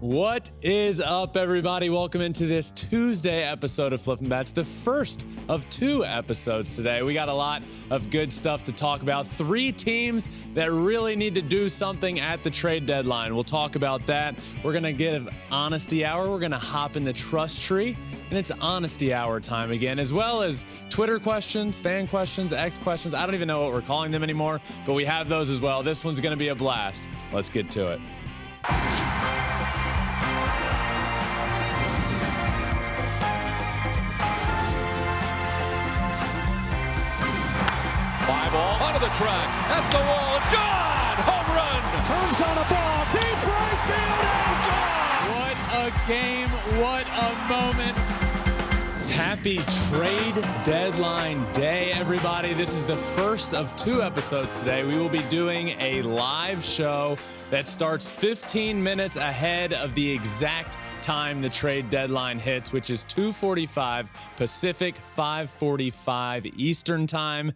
What is up, everybody? Welcome into this Tuesday episode of Flippin' Bats, the first of 2 episodes today. We got a lot of good stuff to talk about. 3 teams that really need to do something at the trade deadline. We'll talk about that. We're going to give Honesty Hour. We're going to hop in the trust tree, and it's Honesty Hour time again, as well as Twitter questions, fan questions, X questions. I don't even know what we're calling them anymore, but we have those as well. This one's going to be a blast. Let's get to it. Fly ball onto the track, at the wall, it's gone! Home run! Turns on a ball, deep right field, and gone! What a game, what a moment. Happy trade deadline day, everybody. This is the first of 2 episodes today. We will be doing a live show that starts 15 minutes ahead of the exact time the trade deadline hits, which is 2:45 Pacific, 5:45 Eastern time.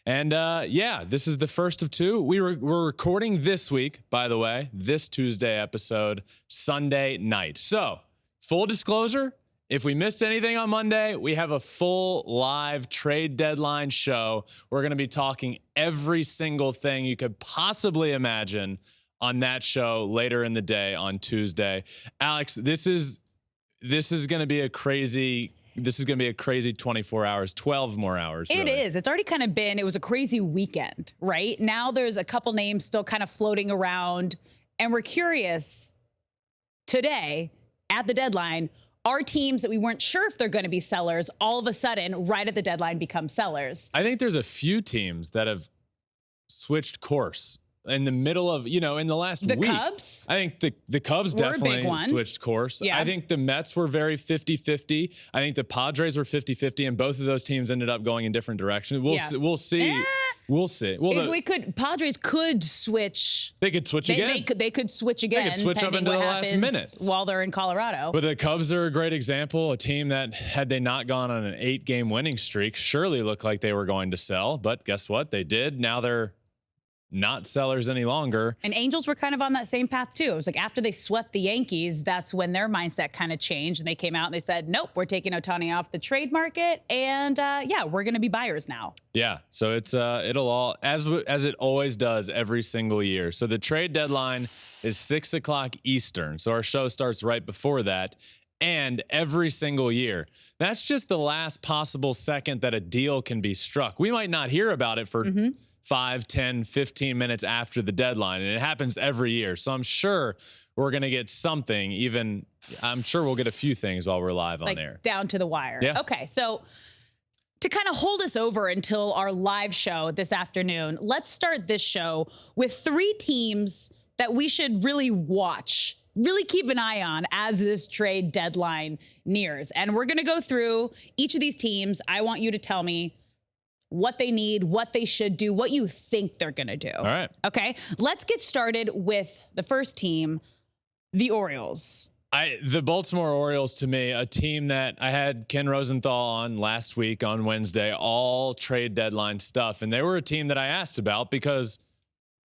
And yeah, this is the first of 2. We're recording this week, by the way, this Tuesday episode, Sunday night. So, full disclosure, if we missed anything on Monday, we have a full live trade deadline show. We're going to be talking every single thing you could possibly imagine on that show later in the day on Tuesday. Alex, this is going to be a crazy 24 hours, 12 more hours. It really. is. It's already kind of been, it was a crazy weekend, right? Now there's a couple names still kind of floating around, and we're curious today at the deadline, are teams that we weren't sure if they're going to be sellers all of a sudden right at the deadline become sellers? I think there's a few teams that have switched course in the middle of, in the last week. The Cubs? I think the Cubs Were a big definitely one. switched course. Yeah. I think the Mets were very 50-50. I think the Padres were 50-50, and both of those teams ended up going in different directions. We'll see. We'll see. Well, Padres could switch. they could switch again. They could switch again. They could switch up pending into what the last happens minute. while they're in Colorado. But the Cubs are a great example, a team that, had they not gone on an 8-game winning streak, surely looked like they were going to sell. But guess what? They did. Now they're not sellers any longer. And Angels were kind of on that same path too. It was like after they swept the Yankees, that's when their mindset kind of changed, and they came out and they said, nope, we're taking Ohtani off the trade market, and yeah, we're going to be buyers now. Yeah, so it's it'll all, as it always does every single year. So the trade deadline is 6 o'clock Eastern. So our show starts right before that. And every single year, that's just the last possible second that a deal can be struck. We might not hear about it for 5, 10, 15 minutes after the deadline. And it happens every year. So I'm sure we're going to get something. I'm sure we'll get a few things while we're live on air. Down to the wire. Yeah. Okay, so to kind of hold us over until our live show this afternoon, let's start this show with 3 teams that we should really watch, really keep an eye on as this trade deadline nears. And we're going to go through each of these teams. I want you to tell me what they need, what they should do, what you think they're going to do. All right. Okay, let's get started with the first team, the Orioles. The Baltimore Orioles, to me, a team that I had Ken Rosenthal on last week on Wednesday, all trade deadline stuff. And they were a team that I asked about because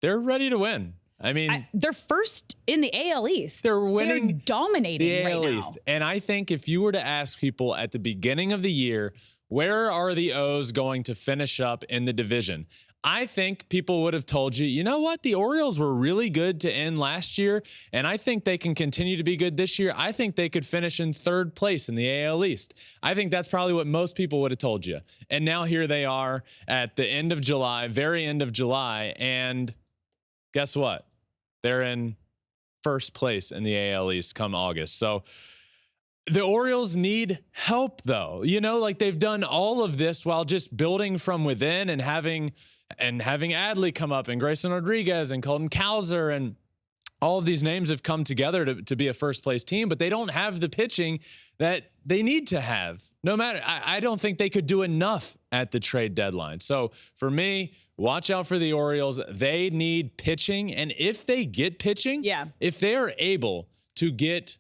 they're ready to win. I mean, they're first in the AL East. They're winning. They're dominating the right AL now. East. And I think if you were to ask people at the beginning of the year, where are the O's going to finish up in the division? I think people would have told you, you know what? The Orioles were really good to end last year, and I think they can continue to be good this year. I think they could finish in 3rd place in the AL East. I think that's probably what most people would have told you. And now here they are at the end of July, very end of July, and guess what? They're in 1st place in the AL East come August. So the Orioles need help, though. They've done all of this while just building from within and having Adley come up and Grayson Rodriguez and Colton Cowser, and all of these names have come together to be a 1st place team, but they don't have the pitching that they need to have. No matter, I don't think they could do enough at the trade deadline. So for me, watch out for the Orioles. They need pitching, and if they get pitching, if they are able to get,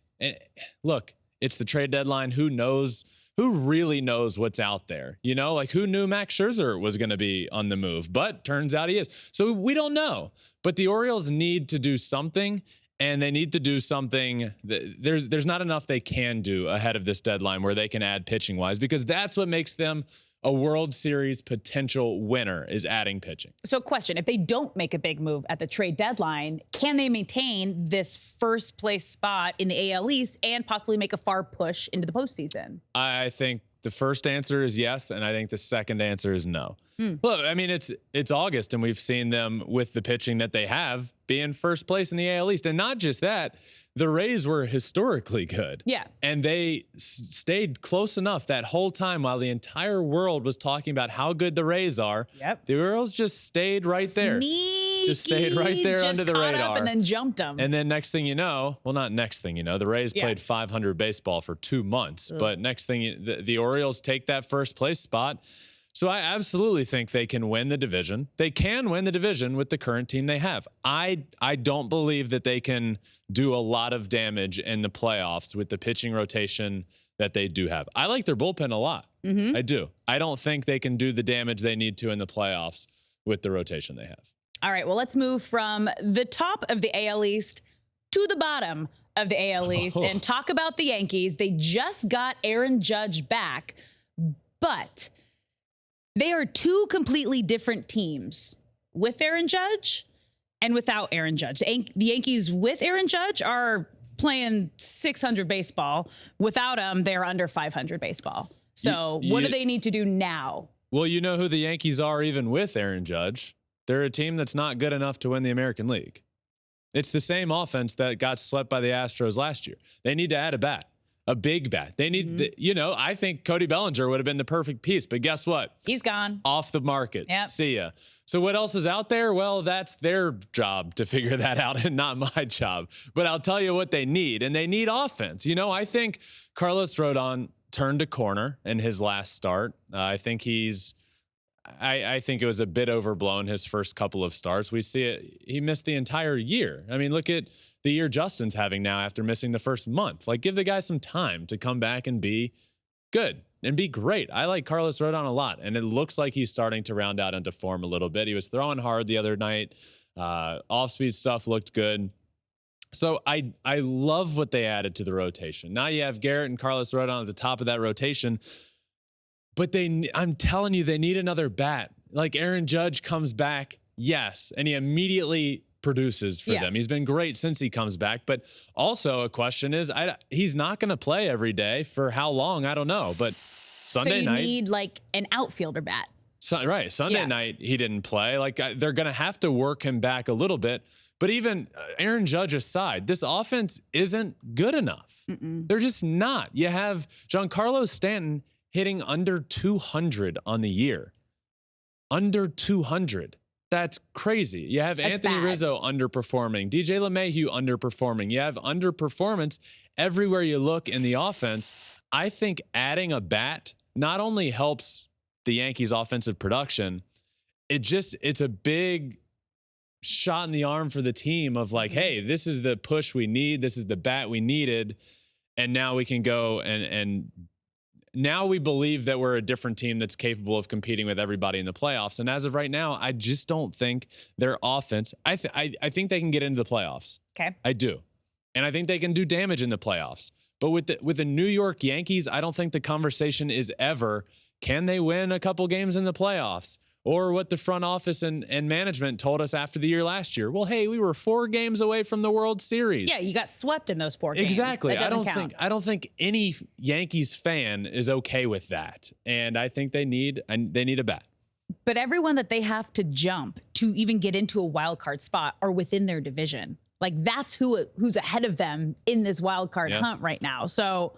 look, it's the trade deadline. Who knows? Who really knows what's out there? Who knew Max Scherzer was going to be on the move? But turns out he is. So we don't know. But the Orioles need to do something. and they need to do something. There's not enough they can do ahead of this deadline where they can add pitching wise, because that's what makes them a World Series potential winner, is adding pitching. So question, if they don't make a big move at the trade deadline, can they maintain this first place spot in the AL East and possibly make a far push into the postseason? I think the first answer is yes, and I think the second answer is no. Look, I mean, it's August, and we've seen them with the pitching that they have be in first place in the AL East. And not just that, the Rays were historically good. Yeah. And they stayed close enough that whole time while the entire world was talking about how good the Rays are. Yep. The Orioles just stayed right there. Just stayed right there under the radar. Up and then jumped them. And then next thing you know, well, not next thing you know, the Rays played 500 baseball for 2 months. But next thing, the Orioles take that first place spot. So I absolutely think they can win the division. They can win the division with the current team they have. I don't believe that they can do a lot of damage in the playoffs with the pitching rotation that they do have. I like their bullpen a lot. I do. I don't think they can do the damage they need to in the playoffs with the rotation they have. All right, well, let's move from the top of the AL East to the bottom of the AL East and talk about the Yankees. They just got Aaron Judge back, but they are two completely different teams with Aaron Judge and without Aaron Judge. The Yankees with Aaron Judge are playing 600 baseball. Without him, they're under 500 baseball. So what do they need to do now? Well, you know who the Yankees are even with Aaron Judge. They're a team that's not good enough to win the American League. It's the same offense that got swept by the Astros last year. They need to add a bat. A big bat. They need, I think Cody Bellinger would have been the perfect piece, but guess what? He's gone. Off the market. Yep. See ya. So what else is out there? Well, that's their job to figure that out and not my job. But I'll tell you what they need, and they need offense. I think Carlos Rodon turned a corner in his last start. I think I think it was a bit overblown his first couple of starts. We see it. He missed the entire year. I mean, look at the year Justin's having now after missing the first month. Like, give the guy some time to come back and be good and be great. I like Carlos Rodon a lot, and it looks like he's starting to round out into form a little bit. He was throwing hard the other night. Off-speed stuff looked good. So I love what they added to the rotation. Now you have Garrett and Carlos Rodon at the top of that rotation. But I'm telling you, they need another bat. Like, Aaron Judge comes back, yes, and he immediately produces for them. He's been great since he comes back. But also a question is, he's not going to play every day for how long? I don't know. But Sunday night, so you need like an outfielder bat. Right. Sunday night, he didn't play. Like, they're going to have to work him back a little bit. But even Aaron Judge aside, this offense isn't good enough. They're just not. You have Giancarlo Stanton hitting under 200 on the year. Under 200. That's crazy. You have Anthony Rizzo underperforming. DJ LeMahieu underperforming. You have underperformance everywhere you look in the offense. I think adding a bat not only helps the Yankees' offensive production, it's a big shot in the arm for the team of like, hey, this is the push we need. This is the bat we needed. And now we can go and now we believe that we're a different team that's capable of competing with everybody in the playoffs. And as of right now, I just don't think their offense, I think they can get into the playoffs. Okay. I do. And I think they can do damage in the playoffs. But with the New York Yankees, I don't think the conversation is ever, can they win a couple games in the playoffs? Or what the front office and management told us after the year last year. Well, hey, we were 4 games away from the World Series. Yeah, you got swept in those 4 games. Exactly. I don't think any Yankees fan is okay with that. And I think they need a bat. But everyone that they have to jump to even get into a wild card spot are within their division. Like, that's who's ahead of them in this wild card hunt right now. So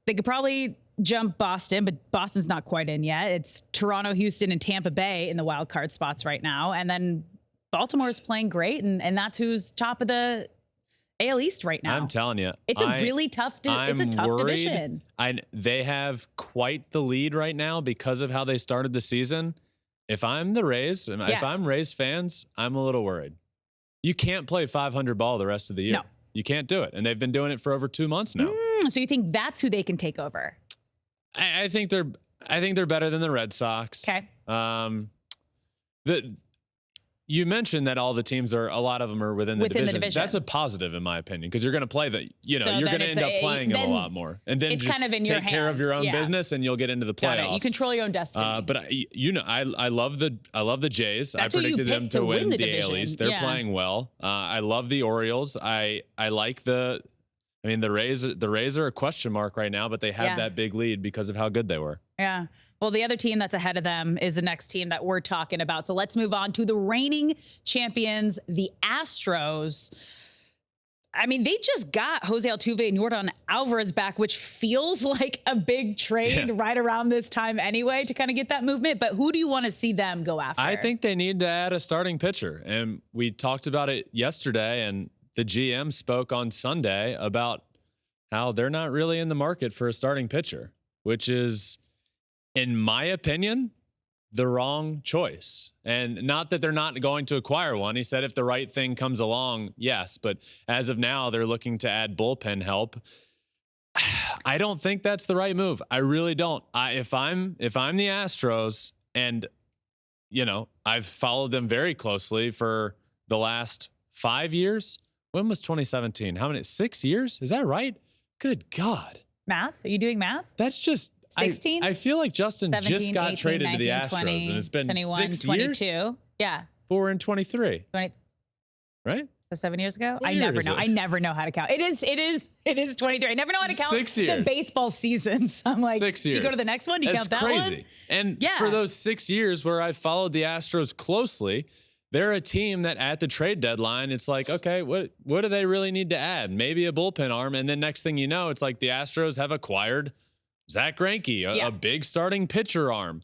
they could probably jump Boston, but Boston's not quite in yet. It's Toronto, Houston, and Tampa Bay in the wild card spots right now. And then Baltimore is playing great, and that's who's top of the AL East right now. I'm telling you. It's a really tough division. They have quite the lead right now because of how they started the season. If I'm the Rays, if I'm Rays fans, I'm a little worried. You can't play 500 ball the rest of the year. No. You can't do it. And they've been doing it for over 2 months now. So you think that's who they can take over? I think they're better than the Red Sox. Okay. you mentioned that all the teams a lot of them are within the division. division. That's a positive in my opinion, because you're going to play you're So going then to end up playing them a lot more. And then it's just kind of in your take care of your own hands. Yeah. business and you'll get into the Got playoffs. it. You control your own destiny. But I love the Jays. That's I who you predicted them picked to to win win the the division. AL East. They're Yeah. playing well. I love the Orioles. I like the Rays are a question mark right now, but they have that big lead because of how good they were. Yeah. Well, the other team that's ahead of them is the next team that we're talking about. So let's move on to the reigning champions, the Astros. I mean, they just got Jose Altuve and Yordan Alvarez back, which feels like a big trade right around this time anyway to kind of get that movement. But who do you want to see them go after? I think they need to add a starting pitcher. And we talked about it yesterday, and the GM spoke on Sunday about how they're not really in the market for a starting pitcher, which is, in my opinion, the wrong choice. And not that they're not going to acquire one. He said if the right thing comes along, yes. But as of now, they're looking to add bullpen help. I don't think that's the right move. I really don't. If I'm the Astros, and I've followed them very closely for the last 5 years. When was 2017? How many? 6 years? Is that right? Good God. Math? Are you doing math? That's just 16? I feel like Justin 17, just got 18, traded 19, to the Astros, 20, and it's been 21, 6 22. years. Yeah. But we're in 23, 20, right? so 7 years ago? What I year never is know. it? I never know how to count. It is 23. I never know how to count 6 the years. baseball seasons. I'm like, 6 years. do you go to the next one? Do you That's count that crazy. one? And Yeah. for those 6 years where I followed the Astros closely, they're a team that at the trade deadline, it's like, okay, what do they really need to add? Maybe a bullpen arm. And then next thing you know, it's like the Astros have acquired Zach Greinke, a big starting pitcher arm.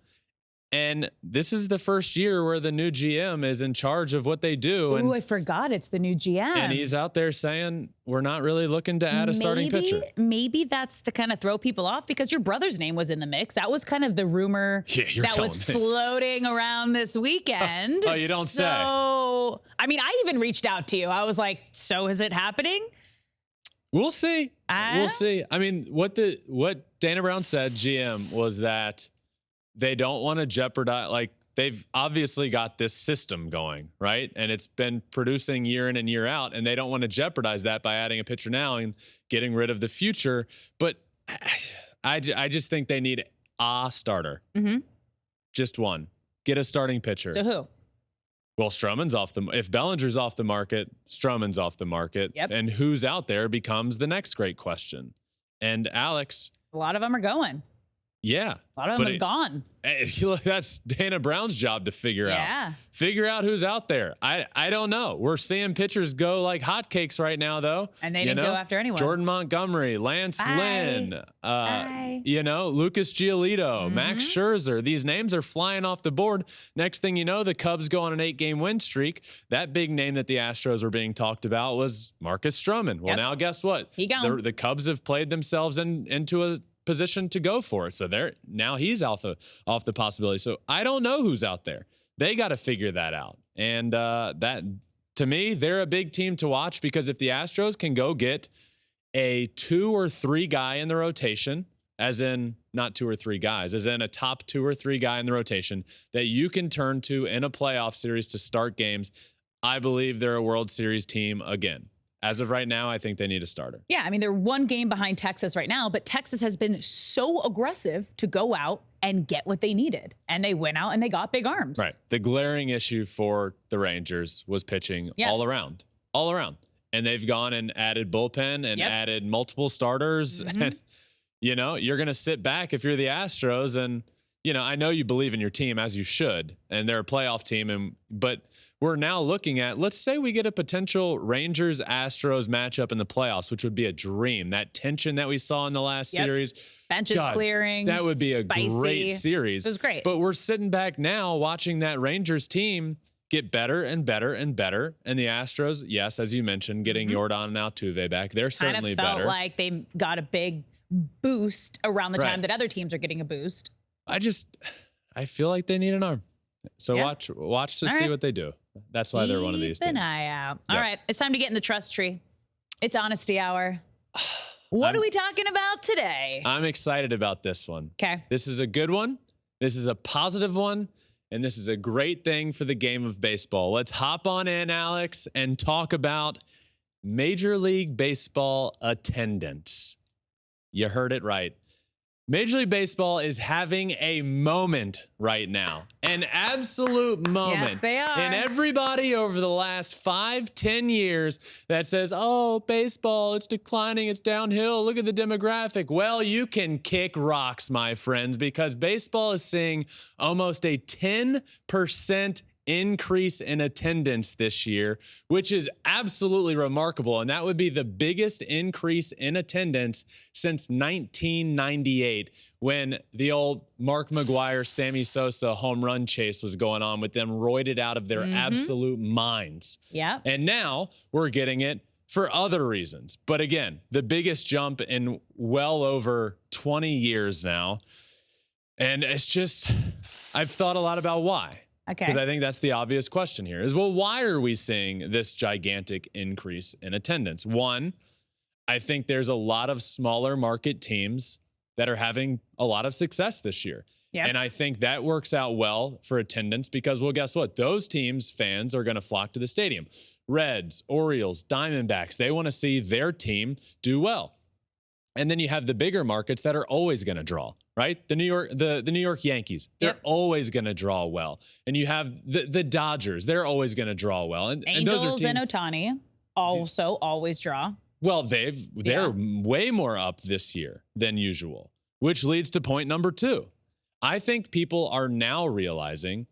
And this is the first year where the new GM is in charge of what they do. Ooh, I forgot it's the new GM. And he's out there saying, we're not really looking to add a starting pitcher. Maybe that's to kind of throw people off because your brother's name was in the mix. That was kind of the rumor that was floating around this weekend. Oh, you don't say. So, I mean, I even reached out to you. I was like, so is it happening? We'll see. We'll see. I mean, what Dana Brown said, GM, was that they don't want to jeopardize, like, they've obviously got this system going, right? And it's been producing year in and year out, and they don't want to jeopardize that by adding a pitcher now and getting rid of the future. But I just think they need a starter. Mm-hmm. Just one. Get a starting pitcher. So who? Well, Stroman's off if Bellinger's off the market, Stroman's off the market. Yep. And who's out there becomes the next great question. And Alex. A lot of them are going. Yeah. A lot of them have gone. That's Dana Brown's job to figure out. Figure out who's out there. I don't know. We're seeing pitchers go like hotcakes right now, though. And they didn't go after anyone. Jordan Montgomery, Lance Lynn, Lucas Giolito, Max Scherzer. These names are flying off the board. Next thing you know, the Cubs go on an 8-game win streak. That big name that the Astros were being talked about was Marcus Stroman. Well, now guess what? He gone. The Cubs have played themselves into a position to go for it. So now he's off the possibility. So I don't know who's out there. They got to figure that out. And that, to me, they're a big team to watch, because if the Astros can go get a 2 or 3 guy in the rotation, as in not 2 or 3 guys, as in a top 2 or 3 guy in the rotation that you can turn to in a playoff series to start games, I believe they're a World Series team again. As of right now, I think they need a starter. Yeah, I mean, they're 1 game behind Texas right now, but Texas has been so aggressive to go out and get what they needed. And they went out and they got big arms. Right. The glaring issue for the Rangers was pitching all around. And they've gone and added bullpen and added multiple starters. And, you're going to sit back if you're the Astros. And, I know you believe in your team, as you should, and they're a playoff team. But we're now looking at, let's say we get a potential Rangers-Astros matchup in the playoffs, which would be a dream. That tension that we saw in the last series. Benches clearing. That would be spicy. a great series. It was great. But we're sitting back now watching that Rangers team get better and better and better. And the Astros, yes, as you mentioned, getting Yordan and Altuve back, they're certainly better. Kind of felt like they got a big boost around the time that other teams are getting a boost. I feel like they need an arm. So watch to see what they do. That's why they're one of these teams. Keep an eye out. All right, it's time to get in the trust tree. It's honesty hour. What are we talking about today? I'm excited about this one. Okay. This is a good one. This is a positive one. and this is a great thing for the game of baseball. Let's hop on in, Alex, and talk about Major League Baseball attendance. You heard it right. Major League Baseball is having a moment right now, an absolute moment. Yes, they are. And everybody over the last 5-10 years that says, oh, baseball, it's declining, it's downhill, look at the demographic. Well, you can kick rocks, my friends, because baseball is seeing almost a 10% increase in attendance this year, which is absolutely remarkable. And that would be the biggest increase in attendance since 1998, when the old Mark McGwire, Sammy Sosa home run chase was going on with them roided out of their absolute minds. Yeah. And now we're getting it for other reasons. But again, the biggest jump in well over 20 years now. And it's just, I've thought a lot about why. Okay. Because I think that's the obvious question here is, well, why are we seeing this gigantic increase in attendance? One, I think there's a lot of smaller market teams that are having a lot of success this year. Yep. And I think that works out well for attendance because, well, guess what? Those teams' fans are going to flock to the stadium. Reds, Orioles, Diamondbacks, they want to see their team do well. And then you have the bigger markets that are always going to draw, right? The New York Yankees, they're always going to draw well. And you have the Dodgers, they're always going to draw well. And Angels those are and Ohtani also always draw. Well, they're way more up this year than usual, which leads to point number 2. I think people are now realizing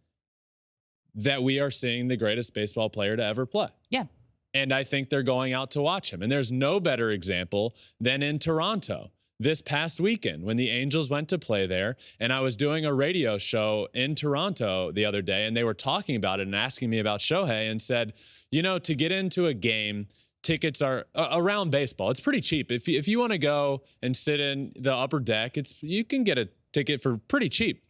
that we are seeing the greatest baseball player to ever play. Yeah. And I think they're going out to watch him. And there's no better example than in Toronto this past weekend when the Angels went to play there. And I was doing a radio show in Toronto the other day, and they were talking about it and asking me about Shohei and said, you know, to get into a game, tickets are around baseball. It's pretty cheap. If you want to go and sit in the upper deck, you can get a ticket for pretty cheap.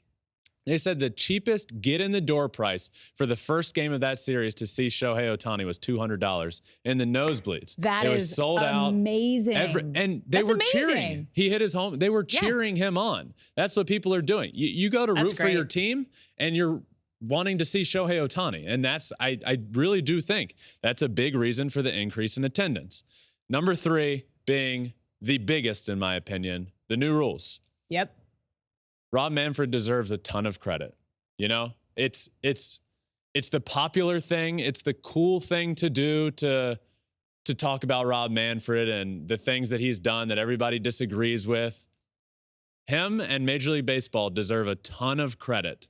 They said the cheapest get-in-the-door price for the first game of that series to see Shohei Ohtani was $200 in the nosebleeds. That was is sold amazing. and they were cheering. He hit his home. They were cheering him on. That's what people are doing. You go to root for your team, and you're wanting to see Shohei Ohtani. And I really do think that's a big reason for the increase in attendance. Number 3 being the biggest, in my opinion, the new rules. Yep. Rob Manfred deserves a ton of credit. You know, it's the popular thing. It's the cool thing to do to talk about Rob Manfred and the things that he's done that everybody disagrees with. Him and Major League Baseball deserve a ton of credit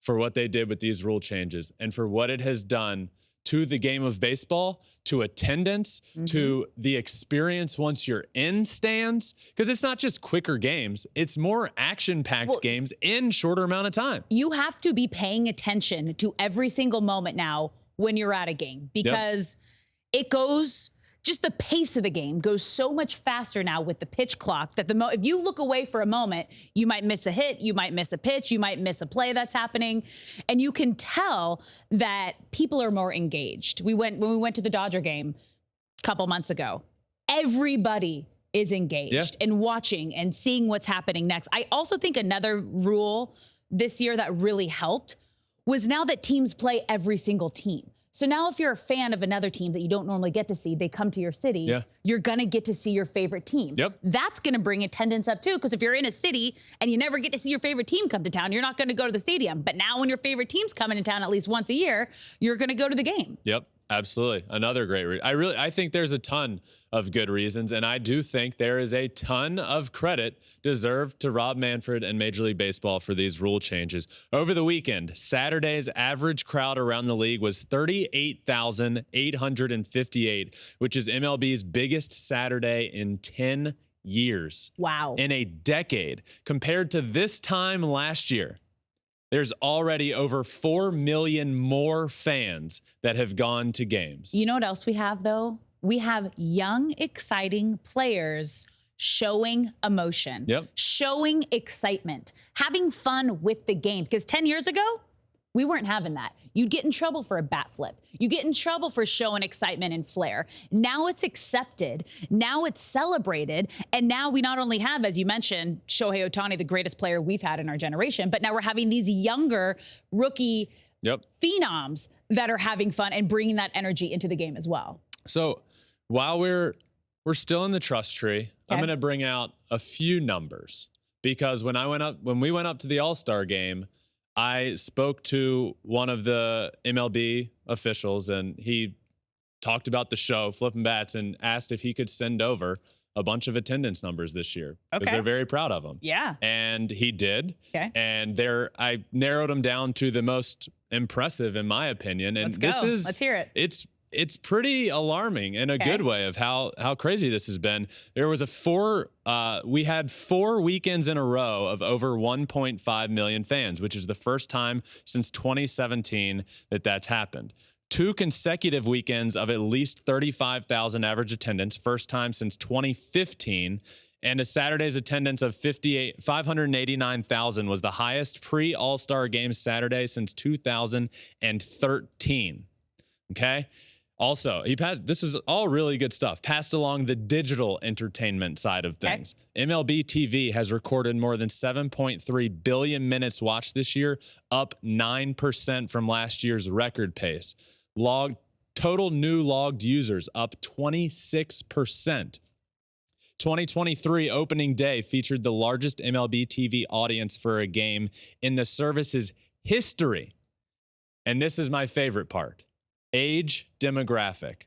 for what they did with these rule changes and for what it has done to the game of baseball, to attendance, to the experience once you're in stands. Because it's not just quicker games, it's more action-packed games in shorter amount of time. You have to be paying attention to every single moment now when you're at a game because it goes, just the pace of the game goes so much faster now with the pitch clock that if you look away for a moment, you might miss a hit, you might miss a pitch, you might miss a play that's happening. And you can tell that people are more engaged. When we went to the Dodger game a couple months ago, everybody is engaged and watching and seeing what's happening next. I also think another rule this year that really helped was now that teams play every single team. So now if you're a fan of another team that you don't normally get to see, they come to your city, you're going to get to see your favorite team. Yep. That's going to bring attendance up too, because if you're in a city and you never get to see your favorite team come to town, you're not going to go to the stadium. But now when your favorite team's coming to town at least once a year, you're going to go to the game. Yep. Absolutely. Another great reason. I think there's a ton of good reasons, and I do think there is a ton of credit deserved to Rob Manfred and Major League Baseball for these rule changes. Over the weekend, Saturday's average crowd around the league was 38,858, which is MLB's biggest Saturday in 10 years. Wow. In a decade. Compared to this time last year, there's already over 4 million more fans that have gone to games. You know what else we have, though? We have young, exciting players showing emotion, showing excitement, having fun with the game. Because 10 years ago, We weren't having that. You'd get in trouble for a bat flip. You get in trouble for showing excitement and flair. Now it's accepted. Now it's celebrated. And now we not only have, as you mentioned, Shohei Ohtani, the greatest player we've had in our generation, but now we're having these younger rookie phenoms that are having fun and bringing that energy into the game as well. So while we're still in the trust tree, I'm going to bring out a few numbers, because when we went up to the All-Star game, I spoke to one of the MLB officials, and he talked about the show, Flippin' Bats, and asked if he could send over a bunch of attendance numbers this year, because they're very proud of them. Yeah. And he did. Okay. And I narrowed them down to the most impressive, in my opinion. And let's hear it. It's pretty alarming in a good way of how crazy this has been. There was we had 4 weekends in a row of over 1.5 million fans, which is the first time since 2017 that that's happened. 2 consecutive weekends of at least 35,000 average attendance, first time since 2015. And a Saturday's attendance of 589,000 was the highest pre-All-Star game Saturday since 2013. Okay? Also, this is all really good stuff. Passed along the digital entertainment side of things. MLB TV has recorded more than 7.3 billion minutes watched this year, up 9% from last year's record pace. Total new logged users up 26%. 2023 opening day featured the largest MLB TV audience for a game in the service's history. And this is my favorite part. Age demographic.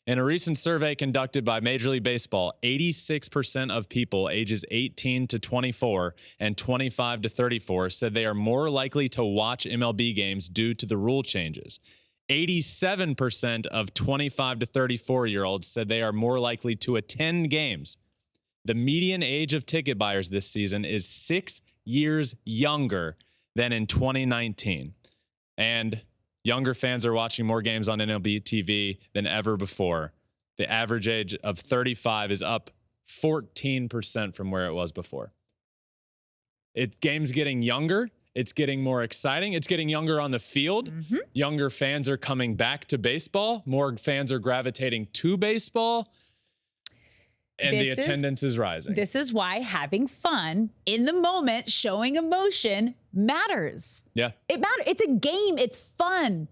In a recent survey conducted by Major League Baseball, 86% of people ages 18 to 24 and 25 to 34 said they are more likely to watch MLB games due to the rule changes. 87% of 25 to 34-year-olds said they are more likely to attend games. The median age of ticket buyers this season is 6 years younger than in 2019. And younger fans are watching more games on MLB TV than ever before. The average age of 35 is up 14% from where it was before. Game's getting younger. It's getting more exciting. It's getting younger on the field. Younger fans are coming back to baseball. More fans are gravitating to baseball. And the attendance is rising. This is why having fun in the moment, showing emotion matters. Yeah. It matters. It's a game. It's fun.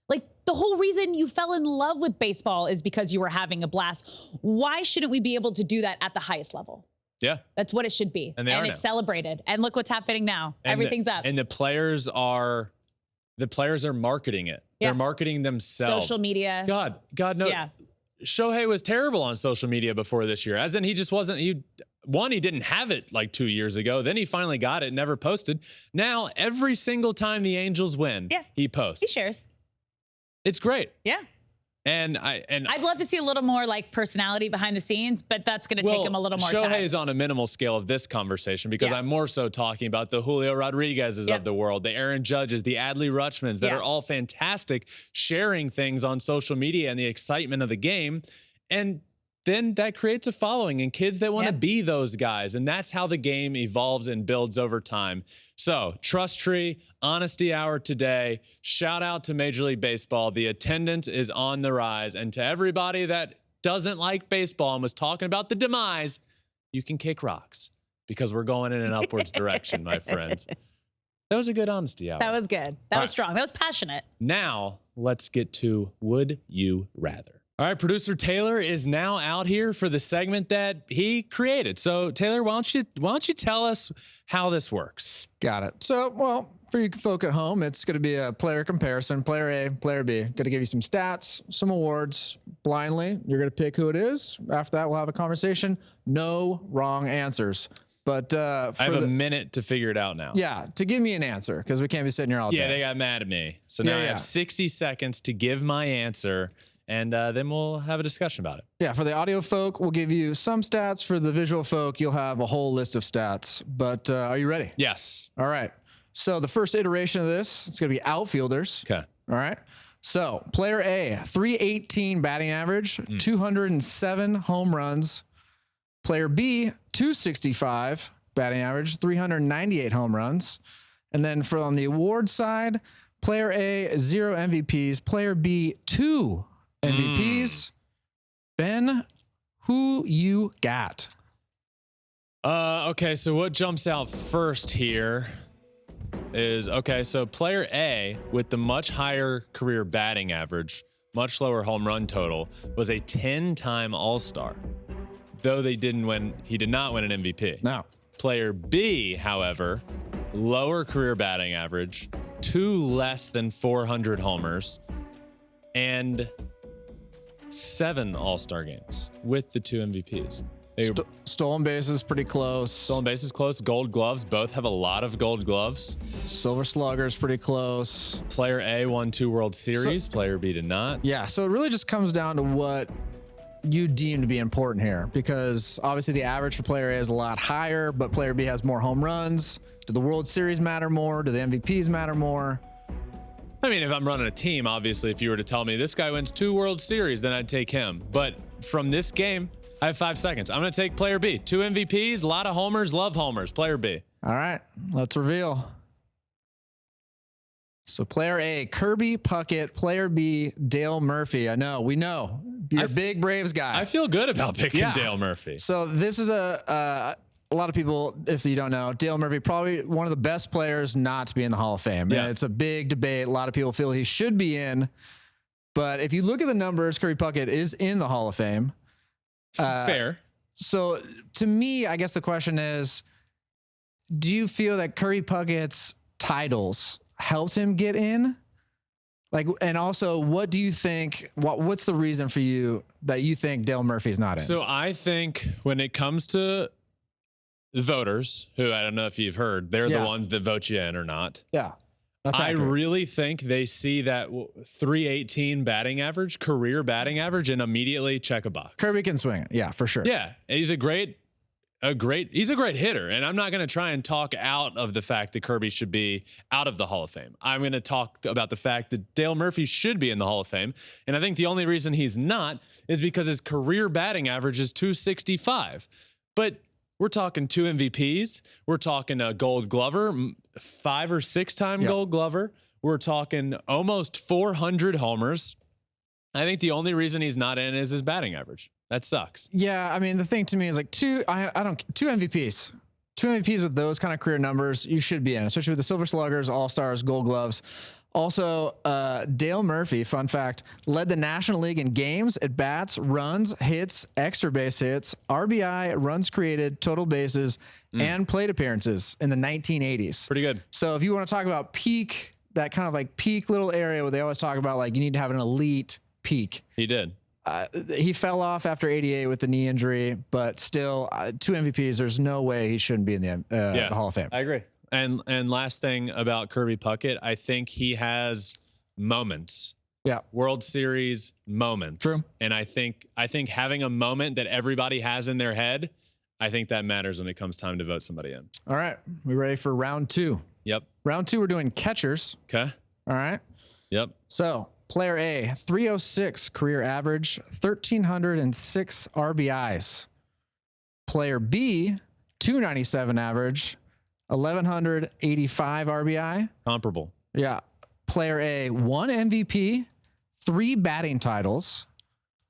Like, the whole reason you fell in love with baseball is because you were having a blast. Why shouldn't we be able to do that at the highest level? Yeah. That's what it should be. And it's celebrated. And look what's happening now. Everything's up. And the players are marketing it. Yeah. They're marketing themselves. Social media. God no. Yeah. Shohei was terrible on social media before this year. As in, he just wasn't, he didn't have it like 2 years ago. Then he finally got it, never posted. Now, every single time the Angels win, he posts. He shares. It's great. Yeah. And I'd love to see a little more like personality behind the scenes, but that's going to take him a little more time. Shohei is on a minimal scale of this conversation, because I'm more so talking about the Julio Rodriguez's of the world, the Aaron Judges, the Adley Rutschmans that are all fantastic, sharing things on social media and the excitement of the game. And then that creates a following and kids that want to be those guys. And that's how the game evolves and builds over time. So, Trust Tree, Honesty Hour today. Shout out to Major League Baseball. The attendance is on the rise. And to everybody that doesn't like baseball and was talking about the demise, you can kick rocks, because we're going in an upwards direction, my friends. That was a good Honesty Hour. That was good. That was strong. That was passionate. Now, let's get to Would You Rather. All right, producer Taylor is now out here for the segment that he created. So, Taylor, why don't you tell us how this works? Got it. So, well, for you folk at home, it's going to be a player comparison, player A, player B. Going to give you some stats, some awards blindly. You're going to pick who it is. After that, we'll have a conversation. No wrong answers. But I have a minute to figure it out now. Yeah, to give me an answer, because we can't be sitting here all day. Yeah, they got mad at me. So now I have 60 seconds to give my answer. And then we'll have a discussion about it. Yeah, for the audio folk, we'll give you some stats. For the visual folk, you'll have a whole list of stats. But are you ready? Yes. All right. So the first iteration of this, it's going to be outfielders. Okay. All right. So player A, 318 batting average, 207 home runs. Player B, 265 batting average, 398 home runs. And then on the award side, Player A, 0 MVPs. Player B, 2 MVPs. Ben, who you got? Okay, so what jumps out first here is, okay, so player A with the much higher career batting average, much lower home run total, was a 10-time All-Star. Though he did not win an MVP. No. Player B, however, lower career batting average, 2 less than 400 homers, and 7 All-Star games with the 2 MVPs. Stolen bases, pretty close. Stolen bases close. Gold gloves. Both have a lot of gold gloves. Silver Sluggers, pretty close. Player A won 2 World Series. Player B did not. Yeah, so it really just comes down to what you deem to be important here, because obviously the average for player A is a lot higher, but player B has more home runs. Do the World Series matter more? Do the MVPs matter more? I mean, if I'm running a team, obviously, if you were to tell me this guy wins 2 World Series, then I'd take him. But from this game, I have 5 seconds. I'm going to take player B. 2 MVPs, a lot of homers, love homers. Player B. All right, let's reveal. So player A, Kirby Puckett. Player B, Dale Murphy. I know, we know. You're a big Braves guy. I feel good about picking Yeah. Dale Murphy. So this is a lot of people, if you don't know, Dale Murphy, probably one of the best players not to be in the Hall of Fame. Yeah. And it's a big debate. A lot of people feel he should be in. But if you look at the numbers, Kirby Puckett is in the Hall of Fame. Fair. So to me, I guess the question is, do you feel that Kirby Puckett's titles helped him get in? Like, and also, what do you think? What's the reason for you that you think Dale Murphy's not in? So I think when it comes to the voters, who I don't know if you've heard, they're the ones that vote you in or not. Yeah. That's I accurate. really think they see that 318 batting average, career batting average, and immediately check a box. Kirby can swing it. Yeah, for sure. Yeah, he's a great hitter, and I'm not going to try and talk out of the fact that Kirby should be out of the Hall of Fame. I'm going to talk about the fact that Dale Murphy should be in the Hall of Fame, and I think the only reason he's not is because his career batting average is 265. But we're talking 2 MVPs. We're talking a Gold Glover, 5 or 6 time Gold Glover. We're talking almost 400 homers. I think the only reason he's not in is his batting average. That sucks. Yeah, I mean, the thing to me is like 2 MVPs. 2 MVPs with those kind of career numbers, you should be in, especially with the Silver Sluggers, All-Stars, Gold Gloves. Also, Dale Murphy, fun fact, led the National League in games, at-bats, runs, hits, extra base hits, RBI, runs created, total bases, and plate appearances in the 1980s. Pretty good. So if you want to talk about peak, that kind of like peak little area where they always talk about like you need to have an elite peak. He did. He fell off after 88 with the knee injury, but still 2 MVPs. There's no way he shouldn't be in the Hall of Fame. I agree. And last thing about Kirby Puckett, I think he has moments. Yeah. World Series moments. True. And I think having a moment that everybody has in their head, I think that matters when it comes time to vote somebody in. All right. We ready for round 2? Yep. Round 2, we're doing catchers. Okay. All right. Yep. So player A, 306 career average, 1,306 RBIs. Player B, 297 average, 1,185 RBI. Comparable. Yeah. Player A, 1 MVP, 3 batting titles.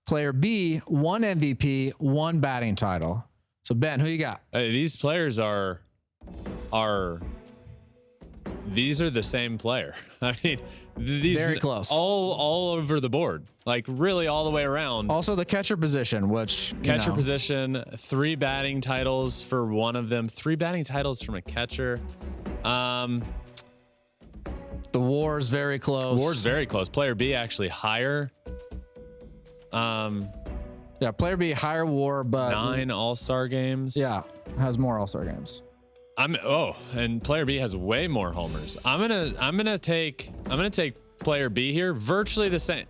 Player B, 1 MVP, 1 batting title. So Ben, who you got? These players are the same player. I mean, these Very close. all over the board, like really all the way around. Also the catcher position, which Catcher position, 3 batting titles for one of them, 3 batting titles from a catcher. The WAR is very close. WAR's very close. Player B actually higher. Yeah, player B higher WAR, but 9 All-Star games. yeah, has more All-Star games. And player B has way more homers. I'm gonna take player B here. Virtually the same.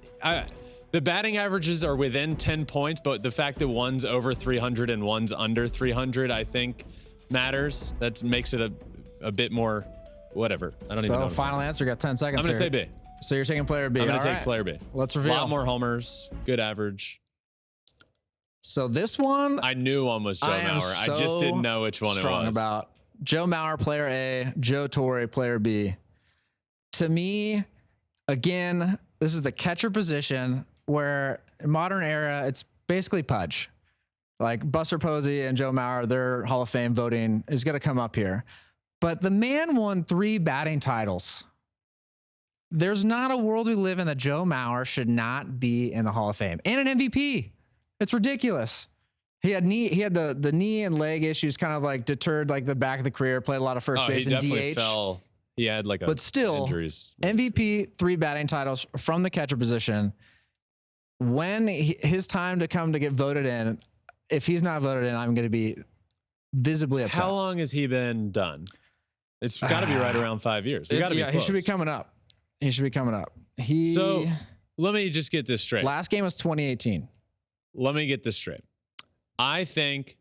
The batting averages are within 10 points, but the fact that one's over 300 and one's under 300, I think matters. That makes it a bit more whatever. I don't even know. So final answer, got 10 seconds. I'm gonna say B. So you're taking player B. I'm gonna All take right. player B. Let's A reveal. lot more homers, good average. So this one, I knew one was Joe Mauer. I just didn't know which one it strong was. Joe Mauer, player A, Joe Torre, player B. To me, Again, this is the catcher position where in modern era, it's basically Pudge. Like Buster Posey and Joe Mauer, their Hall of Fame voting is going to come up here. But the man won 3 batting titles. There's not a world we live in that Joe Mauer should not be in the Hall of Fame and an MVP. It's ridiculous. He had the knee and leg issues kind of like deterred like the back of the career, played a lot of first base he and definitely DH. fell. He had like but still injuries. MVP, 3 batting titles from the catcher position. When his time to come to get voted in, if he's not voted in, I'm going to be visibly upset. How long has he been done? It's got to be right around 5 years. We got to be close. He should be coming up. So let me just get this straight. Last game was 2018. Let me get this straight. I think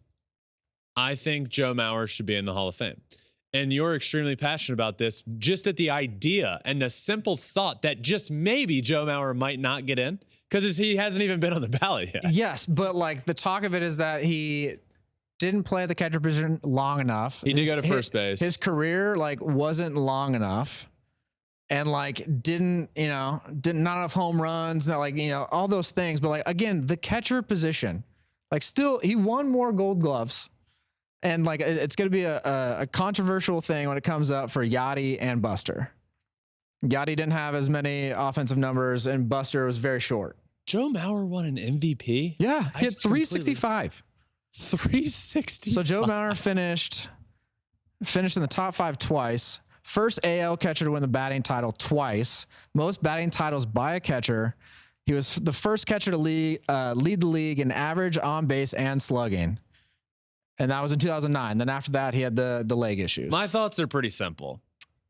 Joe Mauer should be in the Hall of Fame. And you're extremely passionate about this just at the idea and the simple thought that just maybe Joe Mauer might not get in because he hasn't even been on the ballot yet. Yes, but like the talk of it is that he didn't play at the catcher position long enough. He did go to first base. His career like wasn't long enough. And like didn't not enough home runs, not like, all those things. But like, again, the catcher position, like still he won more gold gloves. And like, it's going to be a controversial thing when it comes up for Yachty and Buster. Yachty didn't have as many offensive numbers and Buster was very short. Joe Mauer won an MVP? Yeah. He had 365. 365. So Joe Mauer finished in the top 5 twice. First AL catcher to win the batting title twice. Most batting titles by a catcher. He was the first catcher to lead the league in average, on base, and slugging. And that was in 2009. Then after that, he had the leg issues. My thoughts are pretty simple.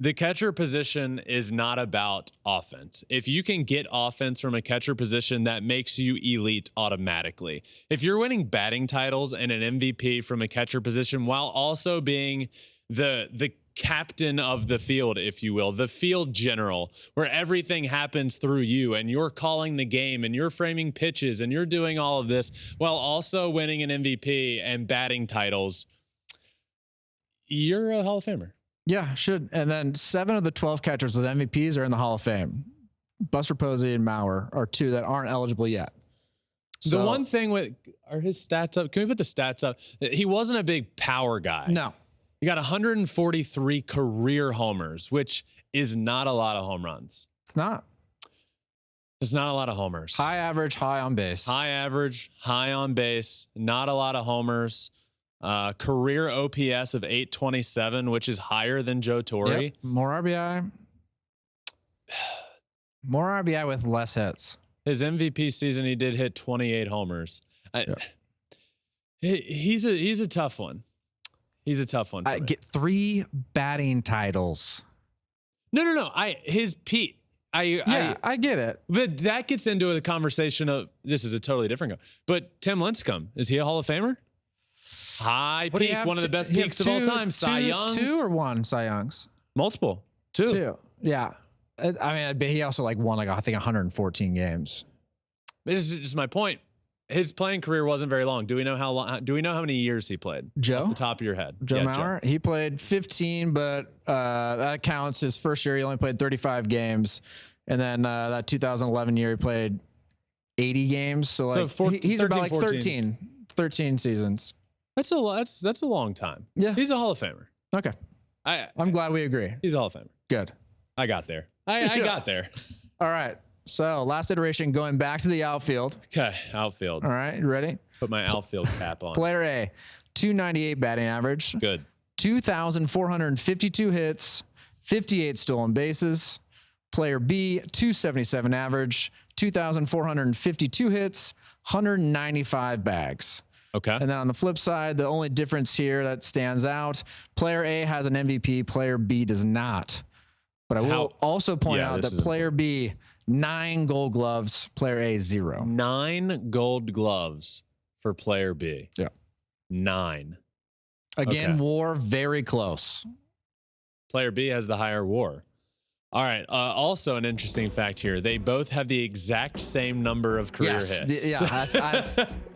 The catcher position is not about offense. If you can get offense from a catcher position, that makes you elite automatically. If you're winning batting titles and an MVP from a catcher position while also being the captain of the field, if you will, the field general, where everything happens through you and you're calling the game and you're framing pitches and you're doing all of this while also winning an MVP and batting titles, you're a Hall of Famer. Yeah, should. And then 7 of the 12 catchers with MVPs are in the Hall of Fame. Buster Posey and Mauer are 2 that aren't eligible yet. So, the one thing with, are his stats up? Can we put the stats up? He wasn't a big power guy. No. He got 143 career homers, which is not a lot of home runs. It's not. It's not a lot of homers. High average, high on base. High average, high on base, not a lot of homers. Career OPS of 827, which is higher than Joe Torre. Yep. More RBI. More RBI with less hits. His MVP season, he did hit 28 homers. He's a tough one. He's a tough one. I get 3 batting titles. No. His Pete. I get it. But that gets into the conversation of, this is a totally different guy. But Tim Lincecum, is he a Hall of Famer? High peak, one of the best peaks of all time. Cy Youngs. 2 or 1 Cy Youngs? Multiple. 2. Yeah. I mean, he also like won like I think 114 games. This is just my point. His playing career wasn't very long. Do we know how long? Do we know how many years he played? Joe? Off the top of your head. Joe Yeah, Mauer? He played 15, but that counts. His first year, he only played 35 games. And then that 2011 year, he played 80 games. So like 14, he's 13, about like 14. 13 seasons. That's a long time. Yeah. He's a Hall of Famer. Okay. I'm glad we agree. He's a Hall of Famer. Good. I got there. I got there. All right. So last iteration, going back to the outfield. Okay, outfield. All right, you ready? Put my outfield cap on. Player A, 298 batting average. Good. 2,452 hits, 58 stolen bases. Player B, 277 average, 2,452 hits, 195 bags. Okay. And then on the flip side, the only difference here that stands out, player A has an MVP, player B does not. But I will also point out that player B, 9 gold gloves, player A, 0. 9 gold gloves for player B. Yeah. 9. Again, WAR very close. Player B has the higher WAR. All right. Also, an interesting fact here: they both have the exact same number of career hits.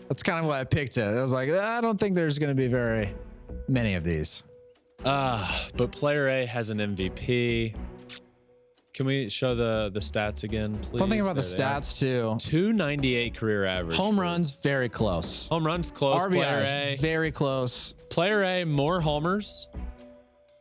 That's kind of why I picked it. I was like, I don't think there's going to be very many of these. But player A has an MVP. Can we show the stats again, please? Fun thing about the There they are. stats too. 298 career average. Home runs, very close. Home runs close. Player RBIs, A. very close. Player A, more homers,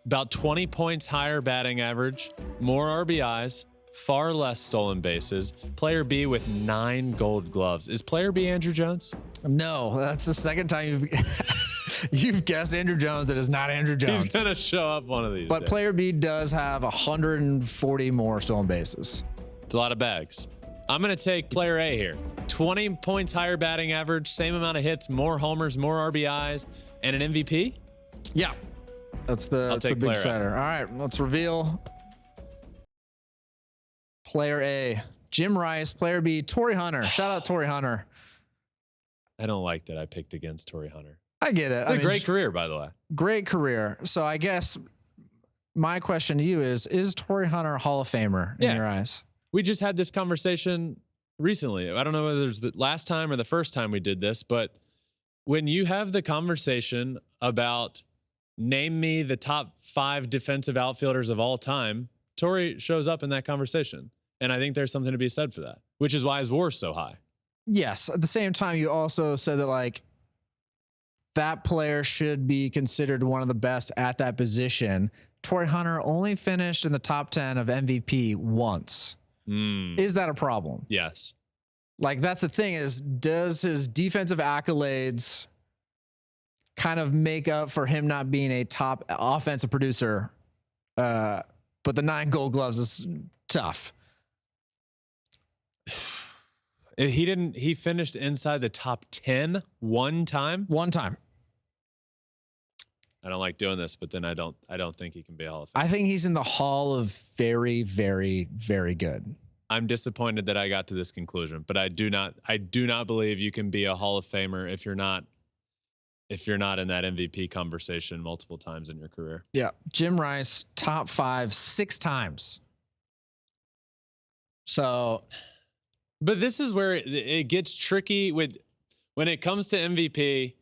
about 20 points higher batting average, more RBIs, far less stolen bases. Player B with 9 gold gloves. Is player B Andrew Jones? No, that's the second time you've guessed Andrew Jones. It is not Andrew Jones. He's going to show up one of these But days. player B does have 140 more stolen bases. It's a lot of bags. I'm going to take player A here. 20 points higher batting average, same amount of hits, more homers, more RBIs, and an MVP? Yeah, that's the take big player A. setter. All right, let's reveal player A. Jim Rice. Player B, Torrey Hunter. Shout out Torrey Hunter. I don't like that I picked against Torrey Hunter. I get it. A great career, by the way. Great career. So I guess my question to you is Torrey Hunter a Hall of Famer in your eyes? We just had this conversation recently. I don't know whether it was the last time or the first time we did this, but when you have the conversation about name me the top 5 defensive outfielders of all time, Torrey shows up in that conversation. And I think there's something to be said for that, which is why his WAR is so high. Yes. At the same time, you also said that like that player should be considered one of the best at that position. Torrey Hunter only finished in the top 10 of MVP once. Is that a problem? Yes. Like that's the thing is, does his defensive accolades kind of make up for him not being a top offensive producer? But the 9 gold gloves is tough. He finished inside the top 10 one time. One time. I don't like doing this, but then I don't think he can be a Hall of Famer. I think he's in the Hall of very, very, very good. I'm disappointed that I got to this conclusion, but I do not believe you can be a Hall of Famer if you're not in that MVP conversation multiple times in your career. Yeah. Jim Rice, top 5, 6 times. So, but this is where it gets tricky when it comes to MVP.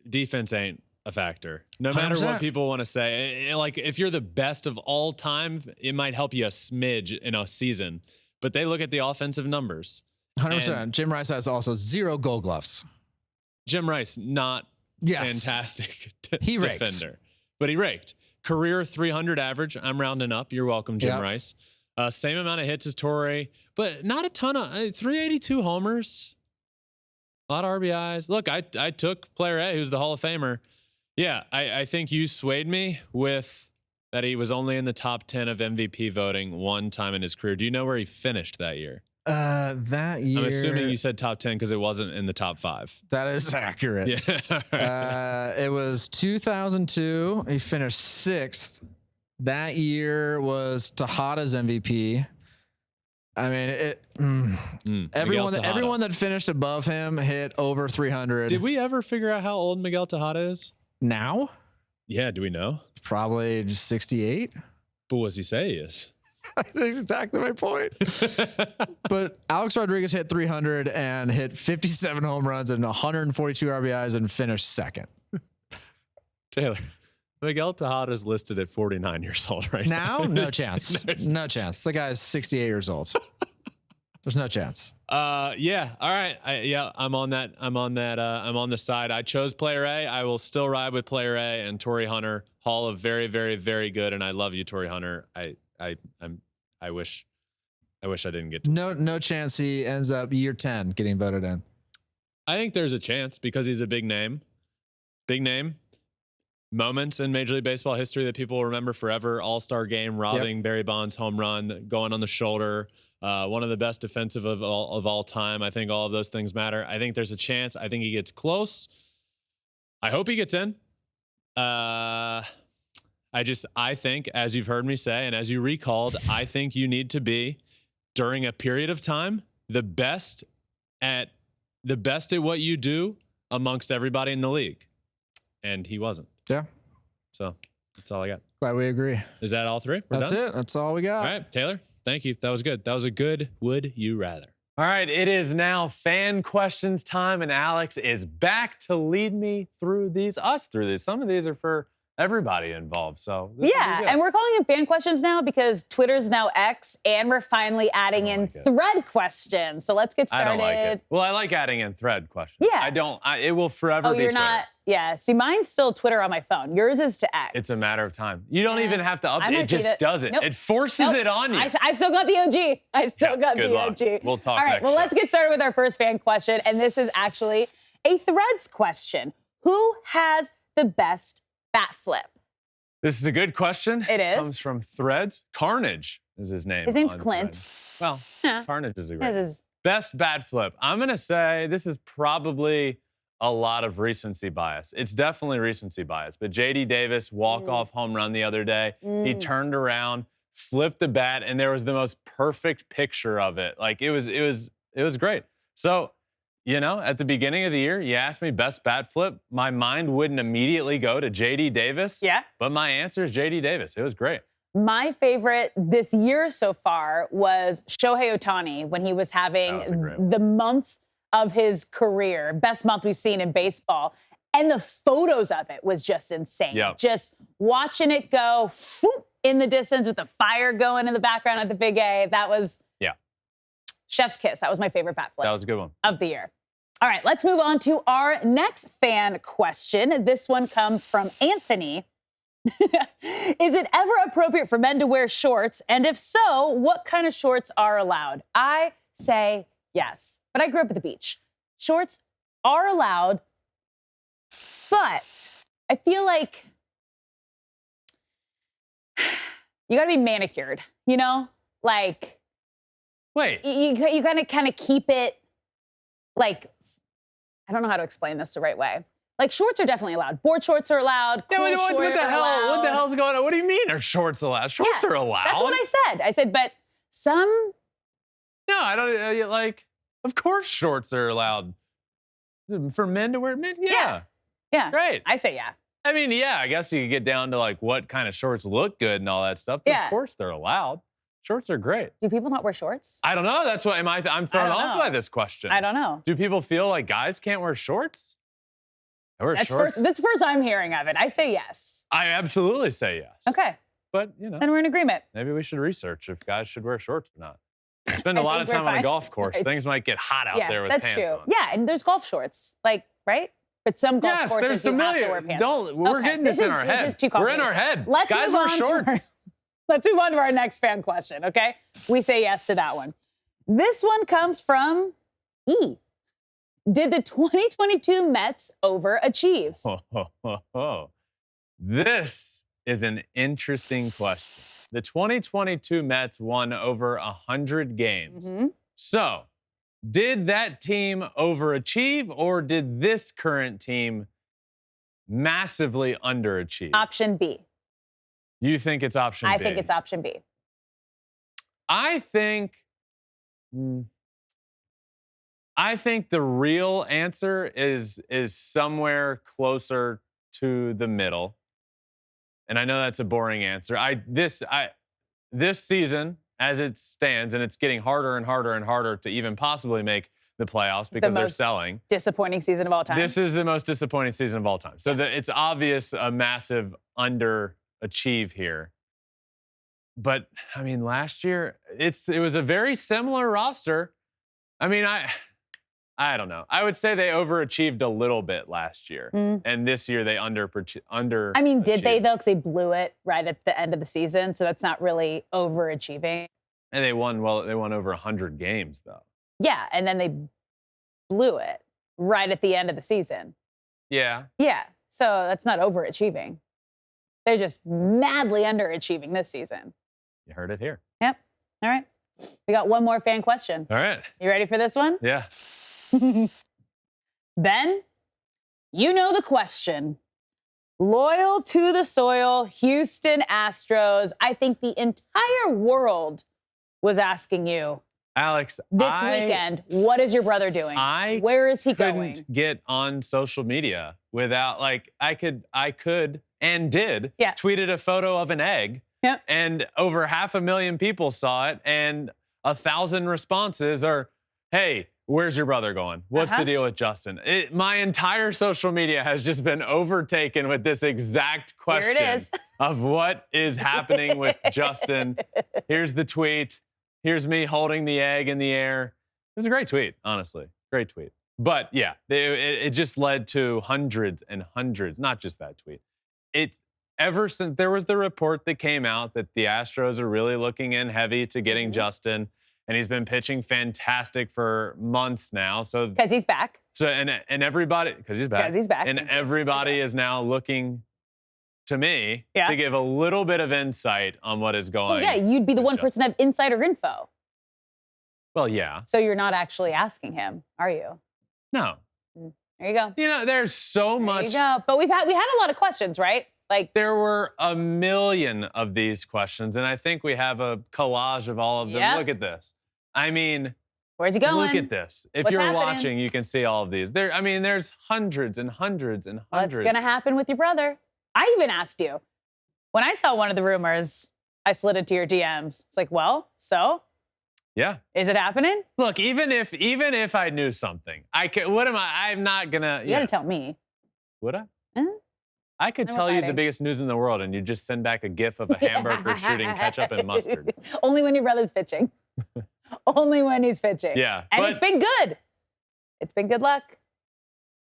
Defense ain't a factor. No matter 100%. what people want to say. Like if you're the best of all time, it might help you a smidge in a season. But they look at the offensive numbers. 100%. Jim Rice has also 0 gold gloves. Jim Rice, not fantastic He raked. defender, but he raked. Career 300 average. I'm rounding up. You're welcome, Jim Rice. Same amount of hits as Torrey, but not a ton of 382 homers. A lot of RBIs. Look, I took player A, who's the Hall of Famer. Yeah, I think you swayed me with that he was only in the top 10 of MVP voting one time in his career. Do you know where he finished that year? That year. I'm assuming you said top 10 because it wasn't in the top 5. That is accurate. Yeah. It was 2002. He finished 6th. That year was Tejada's MVP. I mean, everyone that finished above him hit over 300. Did we ever figure out how old Miguel Tejada is? Now? Yeah, do we know? Probably just 68. But what does he say he is? That's exactly my point. But Alex Rodriguez hit 300 and hit 57 home runs and 142 RBIs and finished 2nd. Taylor, Miguel Tejada is listed at 49 years old right now. No chance. No chance. The guy's 68 years old. There's no chance. Yeah. All right. I'm on that. I'm on the side. I chose player A. I will still ride with player A and Torrey Hunter. Hall of very, very, very good. And I love you, Torrey Hunter. I wish I didn't get to No chance he ends up year 10 getting voted in. I think there's a chance because he's a big name. Big name. Moments in Major League Baseball history that people will remember forever. All-Star game, robbing Barry Bonds home run, going on the shoulder. One of the best defensive of all time. I think all of those things matter. I think there's a chance. I think he gets close. I hope he gets in. I think, as you've heard me say, and as you recalled, I think you need to be, during a period of time, the best at what you do amongst everybody in the league. And he wasn't. Yeah. So that's all I got. Glad we agree. Is that all 3? That's done? it. That's all we got. All right, Taylor. Thank you. That was good. That was a good would you rather. All right, it is now fan questions time, and Alex is back to lead me through these, us through these. Some of these are for everybody involved. So this will be Yeah, good. and we're calling them fan questions now because Twitter's now X, and we're finally adding in like it. thread questions. So let's get I started. don't like it. Well, I like adding in thread questions. Yeah. I don't. It will forever Oh, be you're Twitter. not. Yeah. See, mine's still Twitter on my phone. Yours is to X. It's a matter of time. You don't Yeah. even have to I update. might It be just the- does it. Nope. It forces Nope. it on you. I still got the OG. I still got good the luck. OG. We'll talk All right. next Well, show. let's get started with our first fan question, and this is actually a threads question. Who has the best bat flip? This is a good question. It is. Comes from Threads. Carnage is his name. His name's on Clint. Threads. Well, Yeah. Carnage is a great This name. is Best bat flip. I'm going to say this is probably a lot of recency bias. It's definitely recency bias. But J.D. Davis walk-off home run the other day. He turned around, flipped the bat, and there was the most perfect picture of it. Like it was great. So, you know, at the beginning of the year, you asked me best bat flip. My mind wouldn't immediately go to J.D. Davis. Yeah. But my answer is J.D. Davis. It was great. My favorite this year so far was Shohei Ohtani when he was having That was a great one. the month of his career, best month we've seen in baseball. And the photos of it was just insane. Yep. Just watching it go whoop, in the distance with the fire going in the background at the Big A. That was chef's kiss. That was my favorite bat flip That was a good one. of the year. All right, let's move on to our next fan question. This one comes from Anthony. Is it ever appropriate for men to wear shorts? And if so, what kind of shorts are allowed? I say yes, but I grew up at the beach. Shorts are allowed, but I feel like you gotta be manicured, you know? Like, Wait. you gotta kind of keep it, like, I don't know how to explain this the right way. Like, shorts are definitely allowed. Board shorts are allowed. Cool Yeah, shorts what the are hell? allowed. What the hell's going on? What do you mean are shorts allowed? Shorts Yeah, are allowed. That's what I said. I said, but some, No, I don't like. Of course, shorts are allowed for men to wear. Men, yeah, yeah, great. I say yeah. I mean, yeah, I guess you could get down to like what kind of shorts look good and all that stuff. But Yeah. of course, they're allowed. Shorts are great. Do people not wear shorts? I don't know. That's what I'm thrown don't off know. by this question. I don't know. Do people feel like guys can't wear shorts? I wear shorts. That's first I'm hearing of it. I say yes. I absolutely say yes. Okay, But you know, then we're in agreement. maybe we should research if guys should wear shorts or not. Spend a I lot of think we're time on a fine. golf course. Right. Things might get hot out there with that's pants true. on. Yeah, and there's golf shorts, like, right? But some golf Yes, courses there's you some have to wear million. pants. Don't. We're Okay, getting this in our this head. is too We're in complicated. our head. Let's Guys move wear on to shorts. Let's move on to our next fan question, okay? We say yes to that one. This one comes from E. Did the 2022 Mets overachieve? This is an interesting question. The 2022 Mets won over 100 games. Mhm. So, did that team overachieve or did this current team massively underachieve? Option B. You think it's option B? I think it's option B. I think the real answer is somewhere closer to the middle. And I know that's a boring answer. This season, as it stands, and it's getting harder and harder and harder to even possibly make the playoffs because they're most selling. Disappointing season of all time. This is the most disappointing season of all time. So it's obvious a massive underachieve here. But I mean, last year it was a very similar roster. I mean, I don't know. I would say they overachieved a little bit last year, and this year they under. I mean, did they though? Because they blew it right at the end of the season, so that's not really overachieving. And they won. Well, they won over 100 games though. Yeah, and then they blew it right at the end of the season. Yeah. Yeah, so that's not overachieving. They're just madly underachieving this season. You heard it here. Yep. All right. We got one more fan question. All right. You ready for this one? Yeah. Ben, you know the question. Loyal to the soil, Houston Astros. I think the entire world was asking you Alex, this weekend, what is your brother doing? Where is he going? Couldn't get on social media without I could and did Yeah. tweeted a photo of an egg. Yep. And over 500,000 people saw it, and 1,000 responses are, "Hey, Where's your brother going? What's the deal with Justin? My entire social media has just been overtaken with this exact question Here it is. of what is happening with Justin. Here's the tweet. Here's me holding the egg in the air. It was a great tweet, honestly. Great tweet. But yeah, it just led to hundreds and hundreds, not just that tweet. Ever since there was the report that came out that the Astros are really looking in heavy to getting Justin, and he's been pitching fantastic for months now. So Because he's back. So and everybody, because he's back. Because he's back. And everybody is now looking to me to give a little bit of insight on what is going. Well, yeah, you'd be the one person to have insider info. Well, yeah. So you're not actually asking him, are you? No. There you go. You know, there's so much. There you go. But we had a lot of questions, right? Like there were a million of these questions, and I think we have a collage of all of them. Yep. Look at this. I mean, where's he going? Look at this. If What's you're happening? watching, you can see all of these. There's hundreds and hundreds and hundreds. What's gonna happen with your brother? I even asked you. When I saw one of the rumors, I slid into your DMs. It's like, well, so? Yeah. Is it happening? Look, even if I knew something, I'm not gonna. You gotta tell me. Would I? Huh? I could Then tell we're you the fighting. biggest news in the world, and you just send back a gif of a hamburger shooting ketchup and mustard. Only when your brother's pitching. Only when he's pitching. Yeah, And but- it's been good. It's been good luck.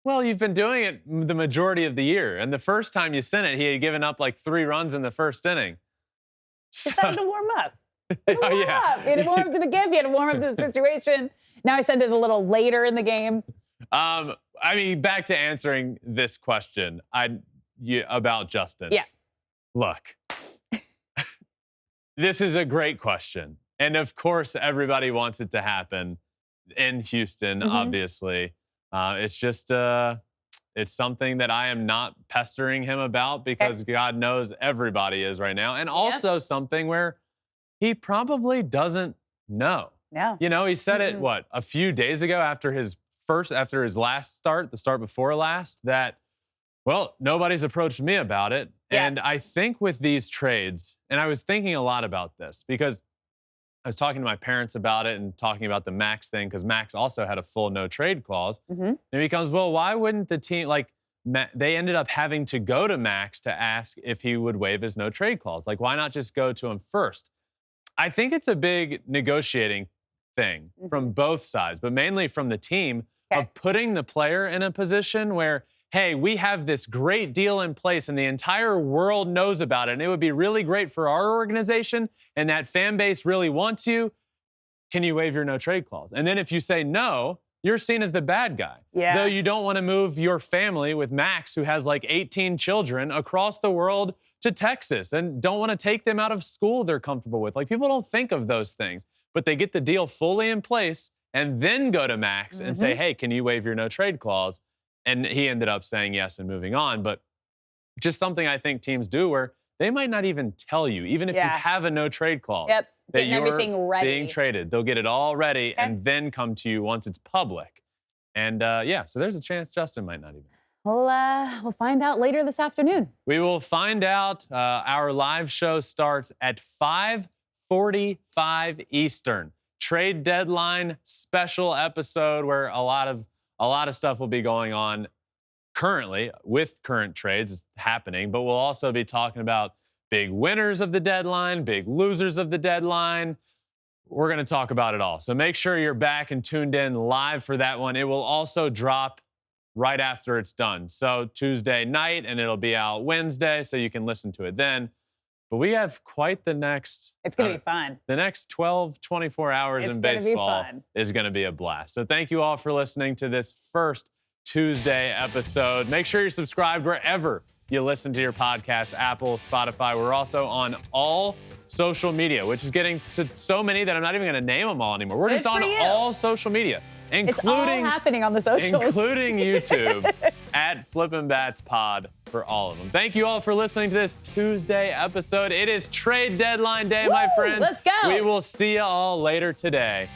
Well, you've been doing it the majority of the year, and the first time you sent it, he had given up like 3 runs in the first inning. Just had to warm up. Oh, Warm yeah. up. He had to warm up to the game. He had to warm up to the situation. Now I sent it a little later in the game. I mean, back to answering this question about Justin. Yeah. Look, this is a great question. And of course, everybody wants it to happen in Houston, obviously. It's just, it's something that I am not pestering him about because God knows everybody is right now. And also something where he probably doesn't know. No. You know, he said it, a few days ago after his last start, the start before last, that, well, nobody's approached me about it. Yeah. And I think with these trades, and I was thinking a lot about this because I was talking to my parents about it and talking about the Max thing because Max also had a full no trade clause. And it becomes, well, why wouldn't the team, they ended up having to go to Max to ask if he would waive his no trade clause. Like, why not just go to him first? I think it's a big negotiating thing from both sides, but mainly from the team of putting the player in a position where, hey, we have this great deal in place and the entire world knows about it. And it would be really great for our organization and that fan base really wants you. Can you waive your no trade clause? And then if you say no, you're seen as the bad guy. Yeah. Though you don't want to move your family with Max, who has like 18 children across the world to Texas and don't want to take them out of school they're comfortable with. Like, people don't think of those things, but they get the deal fully in place and then go to Max and say, hey, can you waive your no trade clause? And he ended up saying yes and moving on. But just something I think teams do where they might not even tell you, even if you have a no trade clause, that Getting you're everything ready. being traded. They'll get it all ready and then come to you once it's public. And so there's a chance Justin might not even. We'll find out later this afternoon. We will find out. Our live show starts at 5:45 Eastern. Trade deadline special episode where a lot of stuff will be going on currently with current trades happening, but we'll also be talking about big winners of the deadline, big losers of the deadline. We're going to talk about it all. So make sure you're back and tuned in live for that one. It will also drop right after it's done. So Tuesday night, and it'll be out Wednesday, so you can listen to it then. But we have quite the next... It's going to be fun. The next 12, 24 hours in baseball is going to be a blast. So thank you all for listening to this first Tuesday episode. Make sure you're subscribed wherever you listen to your podcast, Apple, Spotify. We're also on all social media, which is getting to so many that I'm not even going to name them all anymore. We're just on all social media, It's all happening on the socials. including YouTube at Flippin' Bats Pod for all of them. Thank you all for listening to this Tuesday episode. It is trade deadline day, my friends. Let's go. We will see you all later today